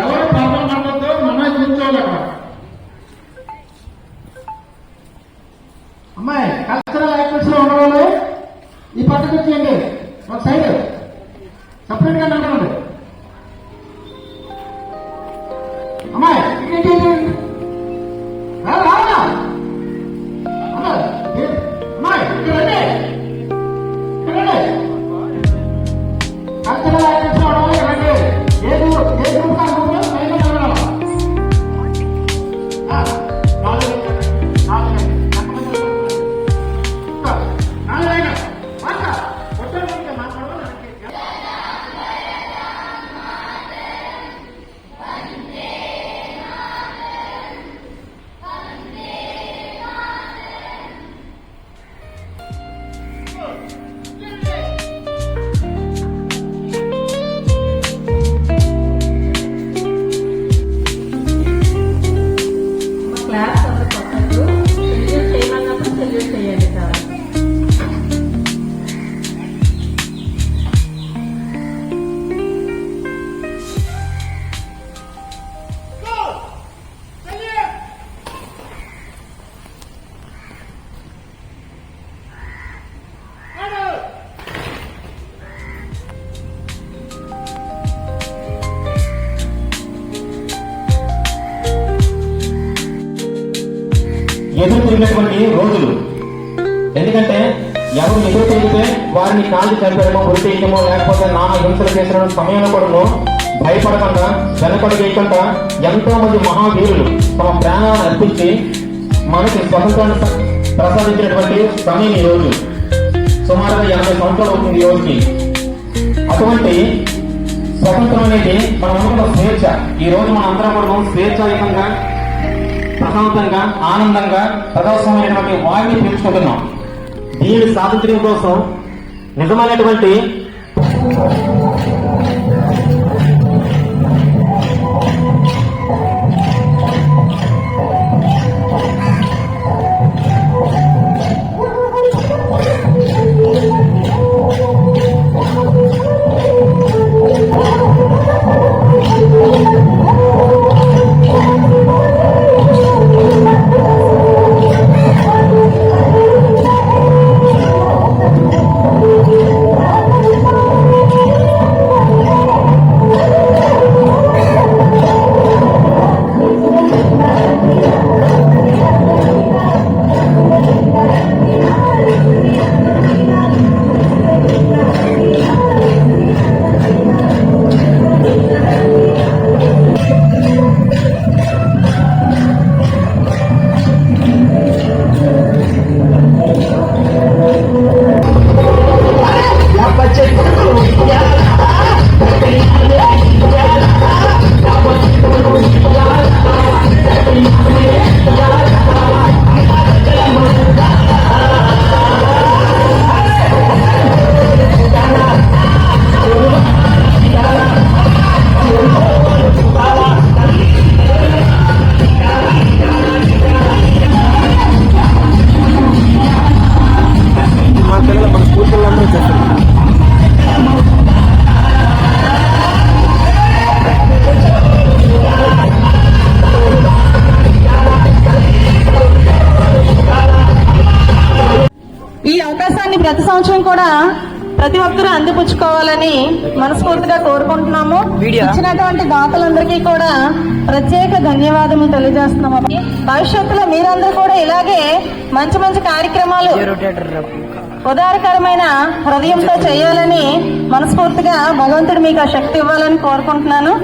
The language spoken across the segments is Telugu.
ఎవరు పాపం పడద్దు, మనం కూర్చోవాలి అక్కడ. అమ్మాయి కల్చరల్ యాక్టివిటీస్ లో ఉండవాలి. ఈ పక్కకు వచ్చేయండి, ఒక సైడ్ సపరేట్ గా నిలబడండి. అమ్మాయి అమ్మాయి ఇక్కడ కల్చరల్ యాక్టివిటీస్ లో ఉండవాలి. రండి. ఏ గ్రూప్ ఎదురు తిరిగినటువంటి రోజులు. ఎందుకంటే ఎవరు ఎదురు తిరిగితే వారిని కాళ్ళు చంపడమో, ఉరితీయటమో, లేకపోతే నానా హింసలు చేసిన సమయంలో కూడా భయపడకుండా, వెనకడుగేయకుండా ఎంతో మంది మహావీరులు తమ ప్రాణాలను అర్పించి మనకి స్వతంత్రాన్ని ప్రసాదించినటువంటి సమయం ఈ రోజు. సుమారుగా 80 సంవత్సరాలు అవుతుంది ఈ రోజుకి. అటువంటి స్వతంత్రం అనేది మనం అనుకున్న స్వేచ్ఛ. ఈ రోజు మన అందరం కూడా స్వేచ్ఛాయుతంగా, ప్రశాంతంగా, ఆనందంగా ప్రదర్శనమైనటువంటి వారిని పీల్చుకుంటున్నాం. దీన్ని సాధించడం కోసం నిజమైనటువంటి ప్రతి సంవత్సరం కూడా ప్రతి ఒక్కరూ అందిపుచ్చుకోవాలని మనస్ఫూర్తిగా కోరుకుంటున్నాము. ఇచ్చినటువంటి దాతలందరికీ కూడా ప్రత్యేక ధన్యవాదములు తెలియజేస్తున్నాము. భవిష్యత్తులో మీరందరూ కూడా ఇలాగే మంచి మంచి కార్యక్రమాలు ఉదారకరమైన హృదయంతో చేయాలని మనస్ఫూర్తిగా భగవంతుడు మీకు ఆ శక్తి ఇవ్వాలని కోరుకుంటున్నాను.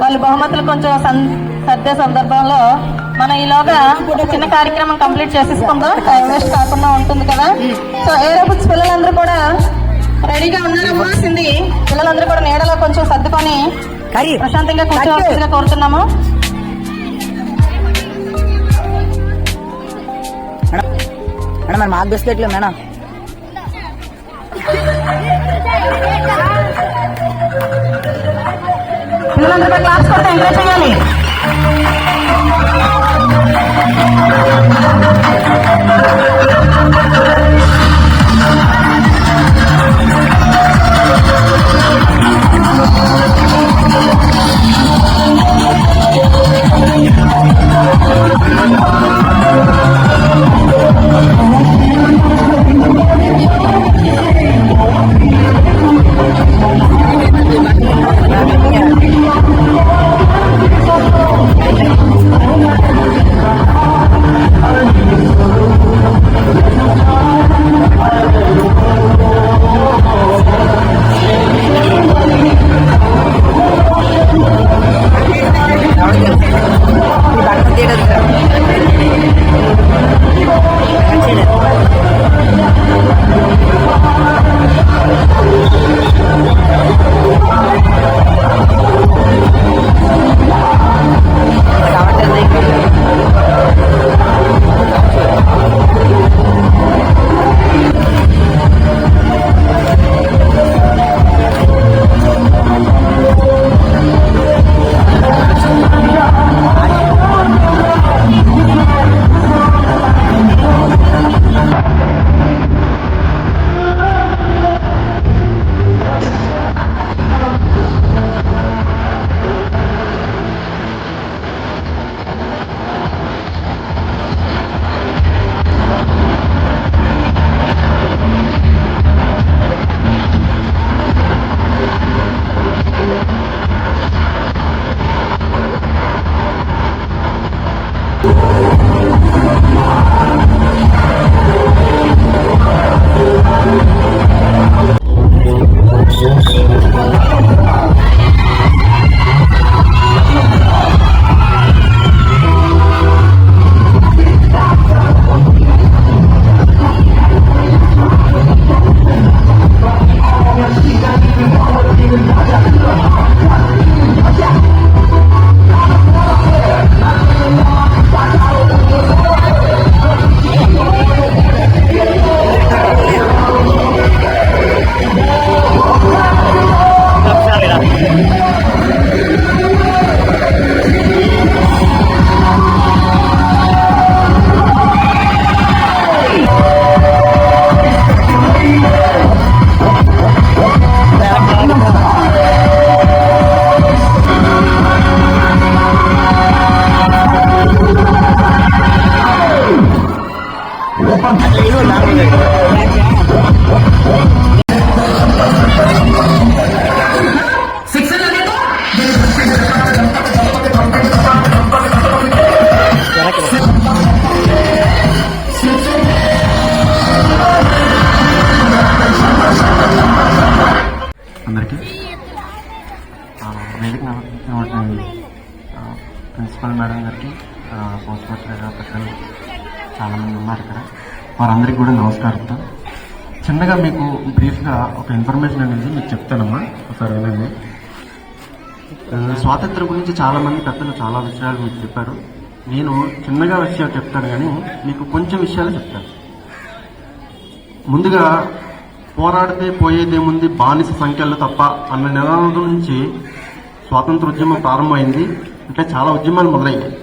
వాళ్ళు బహుమతులు కొంచెం సర్దే సందర్భంలో మనం ఈలోగా చిన్న కార్యక్రమం కంప్లీట్ చేసేసుకుందాం, టైం వేస్ట్ కాకుండా ఉంటుంది కదా. సో ఏరోబిక్స్ పిల్లలందరూ కూడా రెడీగా ఉన్నారమ్మాల్సింది. పిల్లలందరూ కూడా నీడలో కొంచెం సర్దుకొని ప్రశాంతంగా కూర్చోవలసిందిగా కోరుతున్నాము. మేడం మాకు బిస్కెట్లు మేడం. పిల్లలందరూ క్లాస్ కొడితే ఎంకరేజ్ చేయాలి. మేడం గారికి పోస్ట్ మాస్టర్ పెట్టడం చాలామంది ఉన్నారు ఇక్కడ, వారందరికీ కూడా నమస్కారంతో. చిన్నగా మీకు బ్రీఫ్గా ఒక ఇన్ఫర్మేషన్ అనేది మీకు చెప్తానమ్మా, ఒకసారి వినండి. స్వాతంత్రం గురించి చాలామంది పెద్దలు చాలా విషయాలు మీకు చెప్పారు. నేను చిన్నగా విషయాలు చెప్తాను కానీ మీకు కొంచెం విషయాలు చెప్తాను. ముందుగా పోరాడితే పోయేదేముంది బానిస సంఖ్యలు తప్ప అన్న నినాదం నుంచి స్వాతంత్ర ఉద్యమం ప్రారంభమైంది. అంటే చాలా ఉద్యమాలు మొదలయ్యాయి.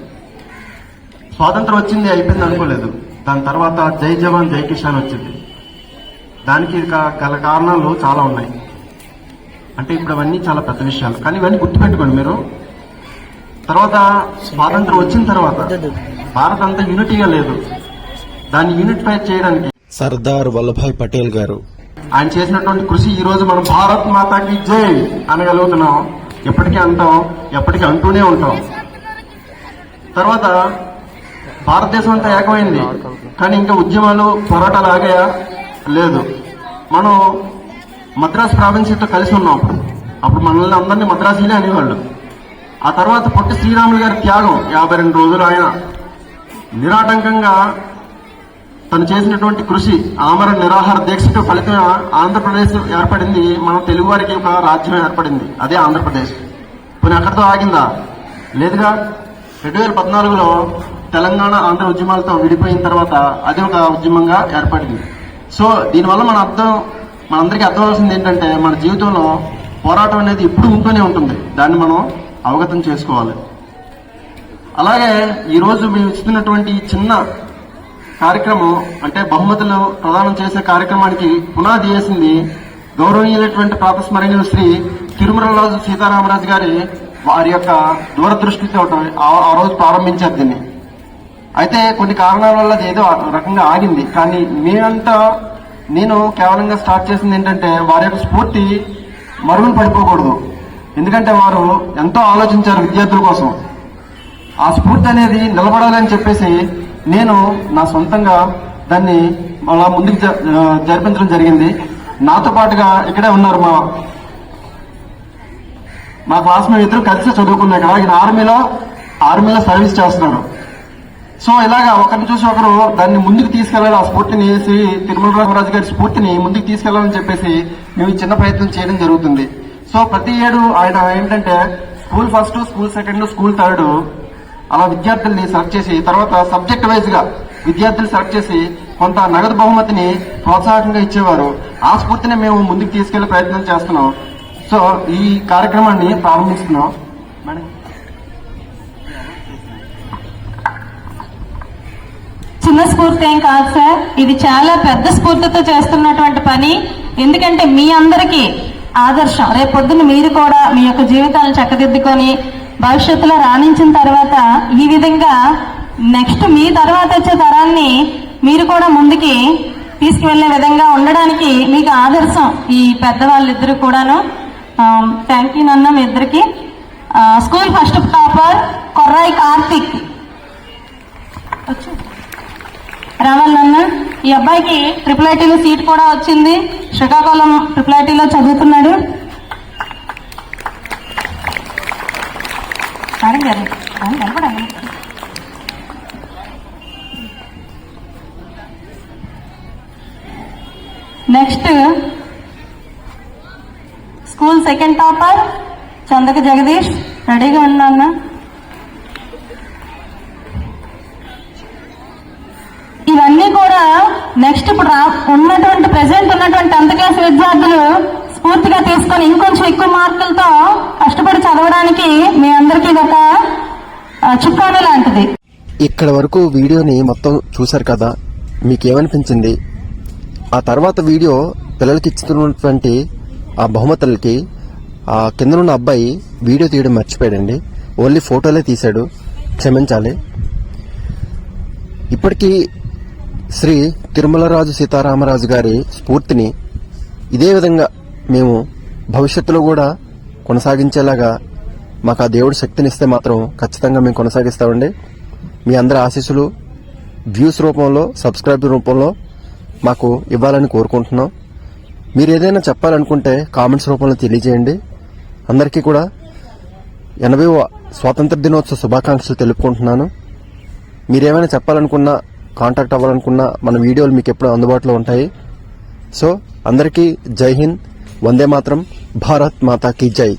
స్వాతంత్రం వచ్చింది అయిపోయింది అనుకోలేదు. దాని తర్వాత జై జవాన్ జై కిసాన్ వచ్చింది. దానికి గల కారణాలు చాలా ఉన్నాయి. అంటే ఇప్పుడు అవన్నీ చాలా పెద్ద విషయాలు, కానీ ఇవన్నీ గుర్తుపెట్టుకోండి మీరు. తర్వాత స్వాతంత్రం వచ్చిన తర్వాత భారత్ అంతా యూనిటీగా లేదు. దాన్ని యూనిఫై చేయడానికి సర్దార్ వల్లభాయ్ పటేల్ గారు ఆయన చేసినటువంటి కృషి ఈ రోజు మనం భారత్ మాతాకి జై అనగలుగుతున్నాం. ఎప్పటికీ అంటాం, ఎప్పటికీ అంటూనే ఉంటాం. తర్వాత భారతదేశం అంతా ఏకమైంది, కానీ ఇంకా ఉద్యమాలు పోరాటాలు ఆగాయా? లేదు. మనం మద్రాసు ప్రావిన్స్తో కలిసి ఉన్నాం. అప్పుడు మనల్ని అందరినీ మద్రాసీలే అనేవాళ్ళు. ఆ తర్వాత పొట్టి శ్రీరాములు గారి త్యాగం 52 రోజులు ఆయన నిరాటంకంగా తను చేసినటువంటి కృషి, ఆమరణ నిరాహార దీక్షకు ఫలితంగా ఆంధ్రప్రదేశ్ ఏర్పడింది. మన తెలుగు వారికి ఒక రాజ్యం ఏర్పడింది, అదే ఆంధ్రప్రదేశ్. పోనీ అక్కడితో ఆగిందా? లేదుగా. 2014లో తెలంగాణ ఆంధ్ర ఉద్యమాలతో విడిపోయిన తర్వాత అది ఒక ఉద్యమంగా ఏర్పడింది. సో దీనివల్ల మనందరికీ అర్థం అవ్వాల్సింది ఏంటంటే, మన జీవితంలో పోరాటం అనేది ఎప్పుడు ఉంటూనే ఉంటుంది. దాన్ని మనం అవగతం చేసుకోవాలి. అలాగే ఈరోజు మేము ఇస్తున్నటువంటి చిన్న కార్యక్రమం, అంటే బహుమతులు ప్రదానం చేసే కార్యక్రమానికి పునాది వేసింది గౌరవనీయులైనటువంటి ప్రాతస్మరణీయులు శ్రీ తిరుమలరాజు సీతారామరాజు గారి వారి యొక్క దూరదృష్టితో ఆ రోజు ప్రారంభించారు దీన్ని. అయితే కొన్ని కారణాల వల్ల అది ఏదో రకంగా ఆగింది. కానీ నేను కేవలంగా స్టార్ట్ చేసింది ఏంటంటే, వారి యొక్క స్ఫూర్తి మరుగున పడిపోకూడదు. ఎందుకంటే వారు ఎంతో ఆలోచించారు విద్యార్థుల కోసం. ఆ స్ఫూర్తి అనేది నిలబడాలని చెప్పేసి నేను నా సొంతంగా దాన్ని అలా ముందుకు జరిపించడం జరిగింది. నాతో పాటుగా ఇక్కడే ఉన్నారు మా క్లాస్మేట్ ఇద్దరు కలిసి చదువుకున్నాయి కదా. ఈయన ఆర్మీలో సర్వీస్ చేస్తున్నాడు. సో ఇలాగా ఒకరిని చూసి ఒకరు దాన్ని ముందుకు తీసుకెళ్లాలి. ఆ స్ఫూర్తిని శ్రీ తిరుమలరాజు గారి స్ఫూర్తిని ముందుకు తీసుకెళ్లాలని చెప్పేసి మేము చిన్న ప్రయత్నం చేయడం జరుగుతుంది. సో ప్రతి ఏడు ఆయన ఏంటంటే school first, school second, school third అలా విద్యార్థుల్ని సెలెక్ట్ చేసి, తర్వాత సబ్జెక్ట్ వైజ్ గా విద్యార్థులు సెలెక్ట్ చేసి కొంత నగదు బహుమతిని ప్రోత్సాహకంగా ఇచ్చేవారు. ఆ స్ఫూర్తిని మేము ముందుకు తీసుకెళ్లే ప్రయత్నం చేస్తున్నాం. సో ఈ కార్యక్రమాన్ని ప్రారంభిస్తున్నాం. మేడం, చిన్న స్ఫూర్తి ఏం కాదు సార్, ఇది చాలా పెద్ద స్ఫూర్తితో చేస్తున్నటువంటి పని. ఎందుకంటే మీ అందరికీ ఆదర్శం. రేపొద్దున మీరు కూడా మీ యొక్క జీవితాలను చక్కదిద్దుకొని భవిష్యత్తులో రాణించిన తర్వాత ఈ విధంగా నెక్స్ట్ మీ తర్వాత వచ్చే తరాన్ని మీరు కూడా ముందుకి తీసుకువెళ్లే విధంగా ఉండడానికి మీకు ఆదర్శం ఈ పెద్దవాళ్ళిద్దరు కూడాను. థ్యాంక్ యూ నాన్న మీ ఇద్దరికి. School first topper Korrayi Karthik రావాలన్న. ఈ అబ్బాయికి IIITలో సీట్ కూడా వచ్చింది. శ్రీకాకుళం IIITలో చదువుతున్నాడు. Next school second topper Chandaka Jagadish. రెడీగా ఉన్నా. ఇవన్నీ కూడా నెక్స్ట్ ఇప్పుడు ఉన్నటువంటి ప్రెసెంట్ ఉన్నటువంటి 10th క్లాస్ విద్యార్థులు స్ఫూర్తిగా తీసుకొని ఇంకొంచెం ఎక్కువ మార్కులతో కష్టపడి చదవడానికి మీ అందరికీ ఒక చుక్కాను లాంటిది. ఇక్కడ వరకు వీడియోని మొత్తం చూశారు కదా, మీకేమనిపించింది? ఆ తర్వాత వీడియో పిల్లలకి ఇస్తున్నటువంటి ఆ బహుమతులకి ఆ కిందనున్న అబ్బాయి వీడియో తీయడం మర్చిపోయాడండి. ఓన్లీ ఫోటోలే తీశాడు, క్షమించాలి. ఇప్పటికీ శ్రీ తిరుమలరాజు సీతారామరాజు గారి స్ఫూర్తిని ఇదే విధంగా మేము భవిష్యత్తులో కూడా కొనసాగించేలాగా మాకు ఆ దేవుడు శక్తినిస్తే మాత్రం ఖచ్చితంగా మేము కొనసాగిస్తామండి. మీ అందరి ఆశీస్సులు వ్యూస్ రూపంలో, సబ్స్క్రైబ్ రూపంలో మాకు ఇవ్వాలని కోరుకుంటున్నాం. మీరు ఏదైనా చెప్పాలనుకుంటే కామెంట్స్ రూపంలో తెలియజేయండి. అందరికీ కూడా 80వ స్వాతంత్ర దినోత్సవ శుభాకాంక్షలు తెలుపుకుంటున్నాను. మీరేమైనా చెప్పాలనుకున్నా, కాంటాక్ట్ అవ్వాలనుకున్నా మన వీడియోలు మీకు ఎప్పుడూ అందుబాటులో ఉంటాయి. సో అందరికీ జై హింద్, వందే మాత్రం, భారత్ మాతా కీ జై.